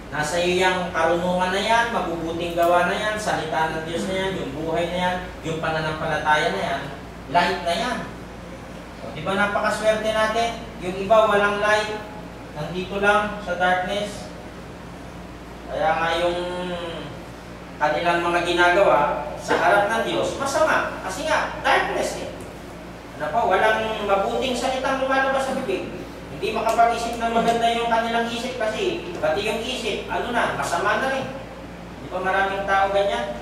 Nasa iyo yung karunungan na yan, mabubuting gawa na yan, salita ng Diyos na yan, yung buhay na yan, yung pananampalataya na yan, light na yan. So, di ba napakaswerte natin? Yung iba walang light, nandito lang sa darkness. Kaya nga yung kanilang mga ginagawa sa harap ng Diyos, masama. Kasi nga, darkness eh. Ano po, walang mabuting salitang lumalabas sa bibig. Hindi makapag-isip ng maganda yung kanilang isip kasi pati yung isip, ano na, masama na rin. Di ba maraming tao ganyan?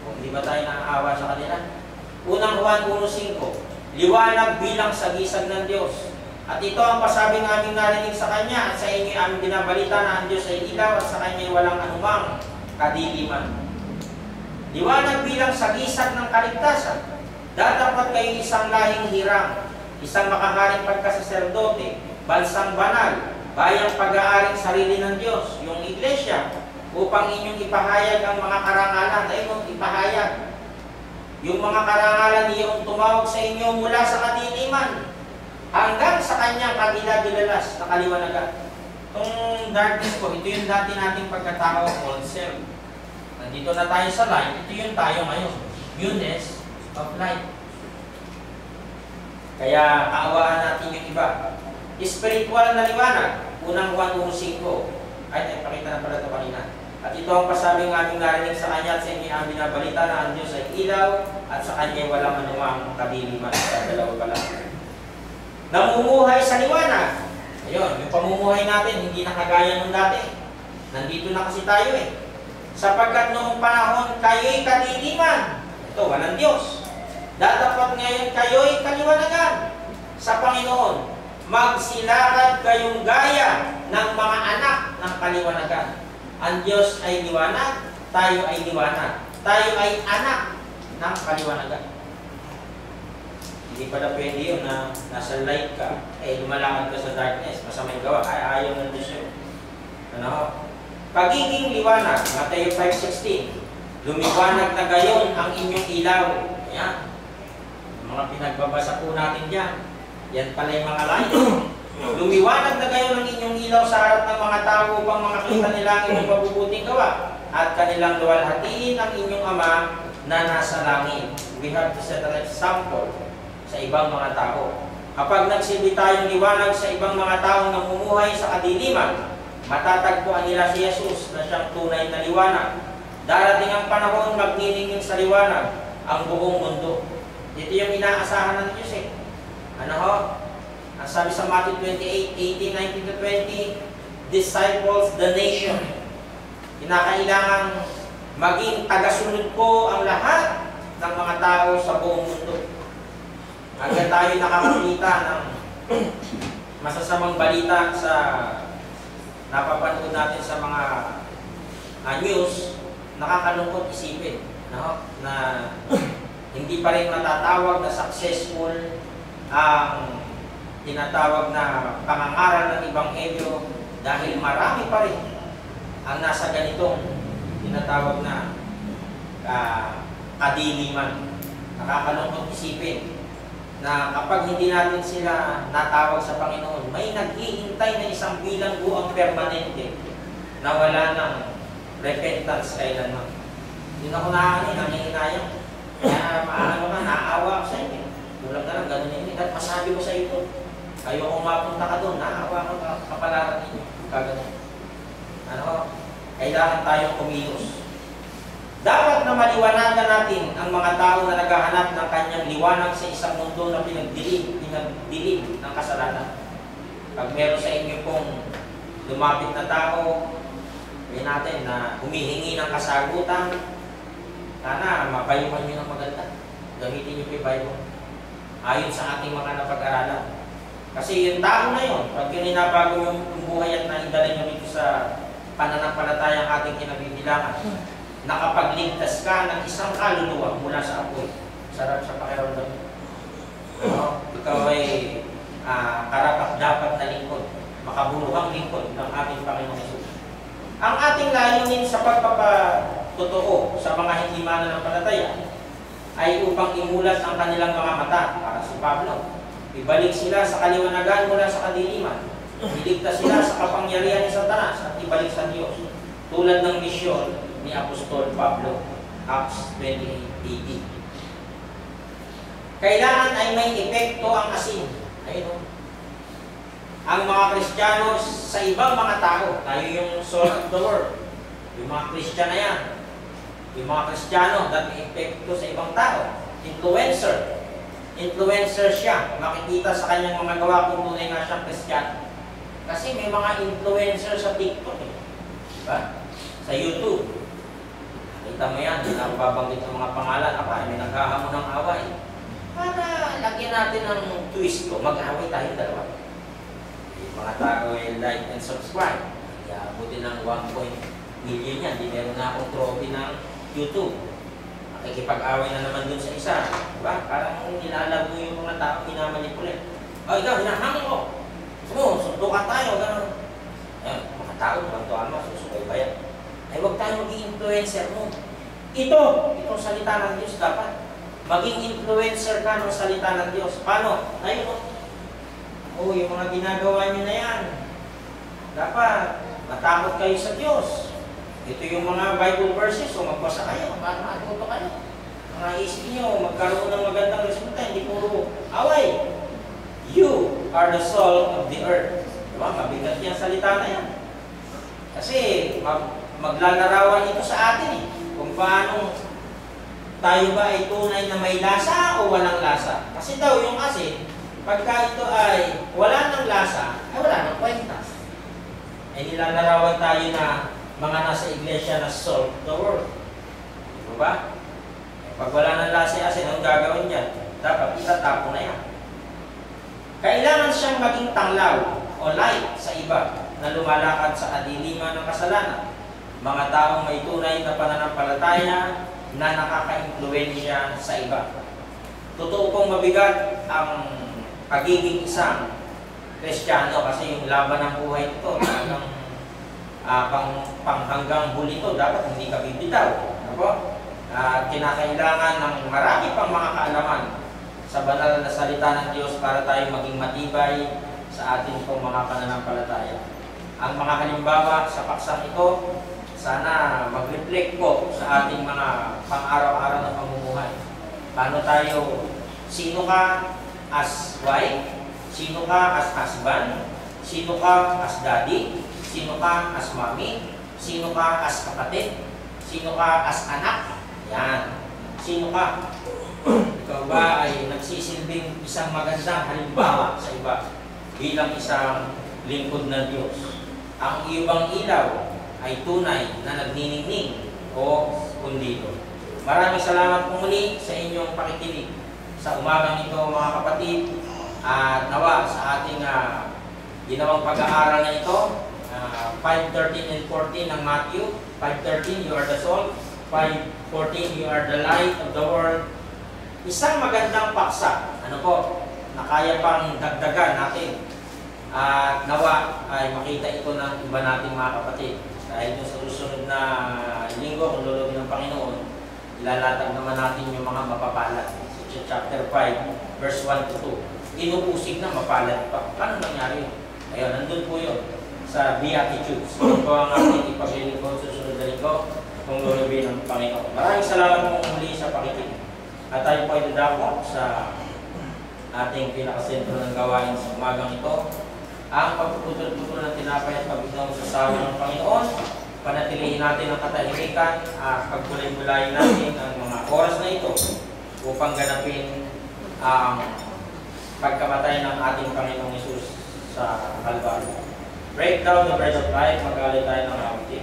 O, hindi ba tayo naaawa sa kanila? Unang Juan 1:5, liwanag bilang sagisag ng Diyos. At ito ang pasabing aming narinig sa Kanya at sa inyo aming binabalita na ang Diyos ay ilaw at sa Kanya walang anumang kadiliman. Liwanag bilang sagisag ng kaligtasan. Dadapat kayo isang lahing hirang, isang makaharing pagkasaserdote, bansang banal, bayang pag-aaring sarili ng Diyos, yung iglesia, upang inyong ipahayag ang mga karangalan. Ayun, ipahayag. Yung mga karangalan niyong tumawag sa inyo mula sa kadiliman hanggang sa kanyang kadiladilalas na kaliwanagan. Itong darkness po, ito yung dati nating pagkatao, old self. Nandito na tayo sa light, ito yung tayo ngayon. Newness of light. Kaya kaawaan natin yung iba. Spiritual na liwanag, unang Juan 1:5. Ay, pakita na pala ito kanina. At ito ang pasabing aming narinig sa Kanya at sa inyo ang binabalita na ang Diyos ay ilaw at sa Kanya walang anumang kadiliman. Dalawa pala. Namumuhay sa liwanag. Ayun, yung pamumuhay natin, hindi na kagaya nung dati. Nandito na kasi tayo eh. Sapagkat noong panahon, kayo'y kadiliman. Ito, walang Diyos. Datapat ngayon, kayo'y kaliwanagan sa Panginoon. Magsilakad kayong gaya ng mga anak ng kaliwanagan. Ang Diyos ay liwanag, tayo ay liwanag. Tayo ay anak ng kaliwanagan. Hindi pala pwede yun na nasa light ka, eh lumalakad ka sa darkness, masamang gawa, ay ayaw ng Diyos yun. Ano? Pagiging liwanag, Mateo 5:16, lumiwanag na gayon ang inyong ilaw. Ayan. Mga pinagbabasa po natin dyan. Yan pala yung mga light. Lumiwanag na kayo ng inyong ilaw sa harap ng mga tao upang makakita nila ang inyong mabubuting gawa at kanilang luwalhatiin ang inyong Ama na nasa langit. We have to set an example sa ibang mga tao. Kapag nagsilbi tayong liwanag sa ibang mga taong namumuhay sa kadiliman, matatagpuan nila si Jesus na siyang tunay na liwanag. Darating ang panahon magniningin sa liwanag ang buong mundo. Ito yung inaasahan ng Diyos eh. Ano ho? Ang sabi sa Matthew 28:18-19-20, disciples the nation. Kinakailangan maging tagasunod ko ang lahat ng mga tao sa buong mundo. Hanggang tayo nakakakita ng masasamang balita sa napapanood natin sa mga news, nakakalungkot isipin, no? Na hindi pa rin matatawag na successful ang tinatawag na pangangaral ng Ebanghelyo dahil marami pa rin ang nasa ganitong tinatawag na kadiliman. Nakakalungkot isipin na kapag hindi natin sila natawag sa Panginoon, may naghihintay na isang bilangguang permanente na wala ng repentance kailanman. Yun ako nangihinayang. Kaya maano ka, naaawa ako sa inyo. Tulad ka lang, gano'n yun. At masabi ko sa iyo, ayoko mapunta ka doon, naaawa ko kapalaran ninyo. Kagano'n. Ano? Kailangan tayong kumilos. Dapat na maliwanagan natin ang mga tao na naghahanap ng kanyang liwanag sa isang mundo na pinagdilim ng kasalanan. Pag meron sa inyo pong lumapit na tao, sabihin natin na humihingi ng kasagutan, sana mapayuhan nyo ng maganda. Gamitin nyo po yung Bible. Ayon sa ating mga napag-aralan. Kasi yung tao na yun, pag kininabago yung buhay at naidala nyo rito sa pananampalatayang ating kinabibilangan, nakapagligtas ka ng isang kaluluwa mula sa apoy. Sarap sa pakiramdam. Ikaw ay karapat-dapat na lingkod, makabuluhang lingkod ng ating Panginoong Hesus. Ang ating layunin sa pagpapatotoo sa mga hindi mananampalataya ay upang imulat ang kanilang mga mata, para si Pablo. Ibalik sila sa kaliwanagan mula sa kadiliman. Iligtas sila sa kapangyarihan ni Satanas at ibalik sa Diyos. Tulad ng misyon ni Apostol Pablo, Acts 28:18. Kailangan ay may epekto ang asin. Ayun o. Ang mga Kristiyano sa ibang mga tao, tayo yung salt of the world. Yung mga Kristiyano na yan. Yung mga Kristiyano, dati epekto sa ibang tao. Influencer. Influencer siya. Makikita sa kanyang mga gawa kung tunay nga siyang Kristiyano. Kasi may mga influencer sa TikTok. Diba? Sa YouTube. Nakita mo yan, hindi na ako babanggit ng mga pangalan. May naghahamon ng away. Para lagyan natin ng twist ko, mag-away tayong dalawa. Yung mga tao ay like and subscribe. Kaya buti ng 1 million yan. Hindi meron na akong trophy ng YouTube. Nakikipag-away na naman dun sa isa. Diba? Parang nilalabo yung mga tao, minamanipulate. Ikaw, hinahamon ko. Sundukan tayo, gano'n. Ayan, mga tao, tuwan mo, susukay ba yan? Ay, huwag tayo maging influencer mo. Itong salita ng Diyos dapat. Maging influencer ka ng salita ng Diyos. Paano? Ayun o. Yung mga ginagawa niyo na yan. Dapat, matakot kayo sa Diyos. Ito yung mga Bible verses, o magbasa kayo, para matuto kayo. Mga isip niyo, magkaroon ng magandang resulta, hindi puro away. You are the salt of the earth. Diba? Mabigat yung salita na yan. Kasi, maglalarawan ito sa atin eh. Kung paano tayo ba ay tunay na may lasa o walang lasa? Kasi daw yung asin, pagka ito ay wala ng lasa, ay wala ng kwenta. Ay nilalarawan tayo na mga nasa iglesia na salt the world. Diba? Pag wala ng lasa yung asin, anong gagawin dyan? Dapat itatapon na yan. Kailangan siyang maging tanglaw o light sa iba na lumalakad sa kadiliman ng kasalanan. Mga taong may tunay na pananampalataya na nakaka-impluwensya sa iba. Totoo pong mabigat ang pagiging isang Kristiyano kasi yung laban ng buhay ito, talagang panghanggang huli ito, dapat hindi ka bibitaw. Kinakailangan ng marami pang mga kaalaman sa banal na salita ng Diyos para tayo maging matibay sa ating pong mga pananampalataya. Ang mga halimbawa sa paksang ito, sana mag-reflect po sa ating mga pang-araw-araw na pamumuhay. Paano tayo, sino ka as wife, sino ka as husband, sino ka as daddy, sino ka as mommy, sino ka as kapatid, sino ka as anak, yan. Sino ka? Ikaw ba ay nagsisilbing isang magandang halimbawa sa iba bilang isang lingkod ng Diyos? Ang iyong ilaw ay tunay na nagniningning o kundido. Maraming salamat po muli sa inyong pakikinig sa umagang ito mga kapatid at nawa sa ating ginawang pag-aaral na ito 5:13 and 14 ng Matthew. 5:13, you are the salt. 5:14, you are the light of the world. Isang magandang paksa, na kaya pang dagdagan natin at nawa ay makita ito ng iba nating mga kapatid. Dahil sa susunod na linggo, kung lulogin ng Panginoon, ilalatag naman natin yung mga mapapalad. So, chapter 5, verse 1 to 2. Inupusig na mapalad pa. Paano nangyari yun? Ayun, nandun po yun sa Beatitudes. Ito ang ating ipaglilingkod sa susunod na linggo kung lulogin ng Panginoon. Maraming salamat po muli sa pakikinig. At tayo po ay dadako sa ating pinakasentro ng gawain sa umagang ito. Ang pagpuputol-putol ng tinapay at pag-inom sa sawa ng Panginoon, panatilihin natin ang katahimikan at pagkulay-gulayin natin ang mga oras na ito upang ganapin ang pagkamatay ng ating Panginoong Hesus sa Kalbaryo. Break down the bread of life, mag-alay tayo ng hawti.